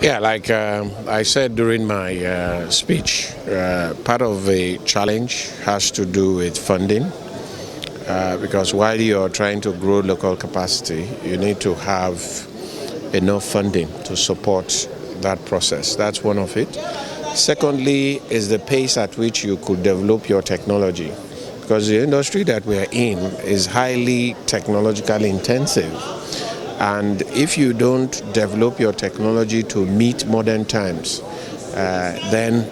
Yeah, like I said during my speech, part of the challenge has to do with funding because while you're trying to grow local capacity, you need to have enough funding to support that process. That's one of it. Secondly, is the pace at which you could develop your technology because the industry that we're in is highly technologically intensive. And if you don't develop your technology to meet modern times, then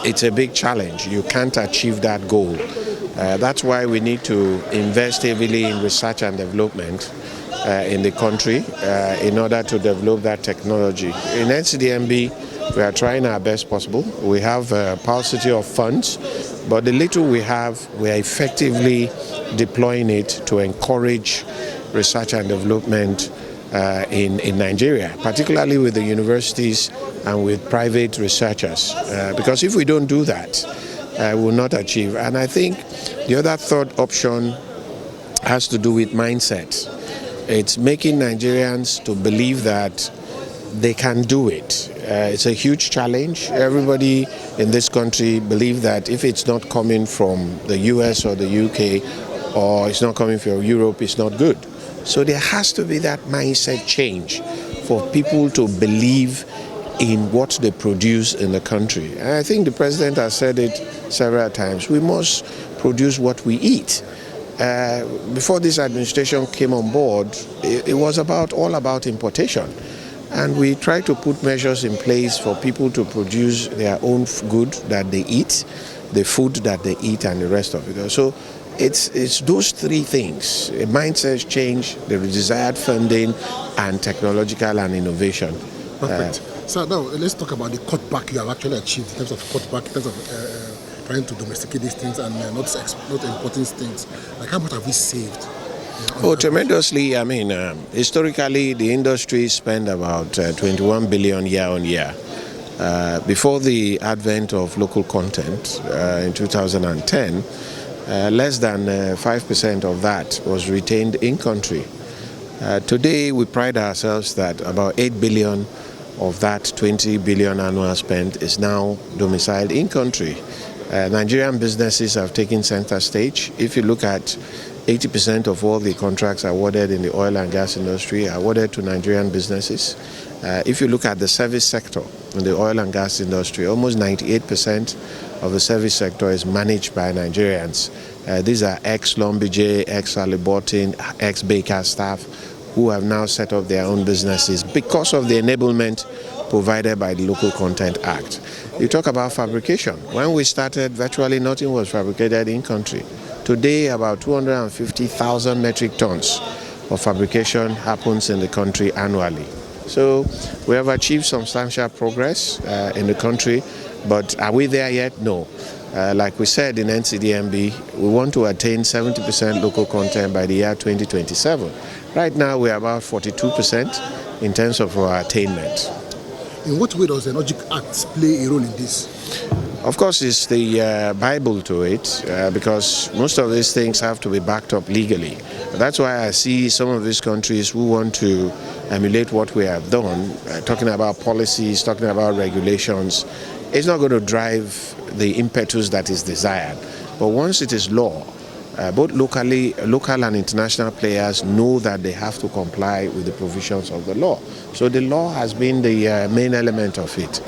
it's a big challenge. You can't achieve that goal. That's why we need to invest heavily in research and development in the country in order to develop that technology. In NCDMB, we are trying our best possible. We have a paucity of funds, but the little we have, we are effectively deploying it to encourage research and development in Nigeria, particularly with the universities and with private researchers. Because if we don't do that, we will not achieve. And I think the other third option has to do with mindset. It's making Nigerians to believe that they can do it. It's a huge challenge. Everybody in this country believes that if it's not coming from the US or the UK or it's not coming from Europe, it's not good. So there has to be that mindset change for people to believe in what they produce in the country. And I think the president has said it several times. We must produce what we eat. Before this administration came on board, it was all about importation. And we try to put measures in place for people to produce their own good that they eat, the food that they eat, and the rest of it. So it's those three things: a mindset change, the desired funding, and technological and innovation. Perfect. So now let's talk about the cutback you have actually achieved in terms of cutback, in terms of trying to domesticate these things and not importing things. Like how much have we saved? Oh, tremendously. I mean, historically, the industry spent about 21 billion year on year. Before the advent of local content in 2010, less than 5% of that was retained in country. Today, we pride ourselves that about 8 billion of that 20 billion annual spend is now domiciled in country. Nigerian businesses have taken center stage. If you look at 80% of all the contracts awarded in the oil and gas industry are awarded to Nigerian businesses. If you look at the service sector in the oil and gas industry, almost 98% of the service sector is managed by Nigerians. These are ex-Lombije, ex-Alibortin, ex-Baker staff who have now set up their own businesses because of the enablement provided by the Local Content Act. You talk about fabrication. When we started, virtually nothing was fabricated in country. Today, about 250,000 metric tons of fabrication happens in the country annually. So we have achieved substantial progress in the country, but are we there yet? No. Like we said in NCDMB, we want to attain 70% local content by the year 2027. Right now, we're about 42% in terms of our attainment. In what way does the Logic Act play a role in this? Of course, it's the Bible to it because most of these things have to be backed up legally. That's why I see some of these countries who want to emulate what we have done, talking about policies, talking about regulations. It's not going to drive the impetus that is desired. But once it is law, both local and international players know that they have to comply with the provisions of the law. So the law has been the main element of it.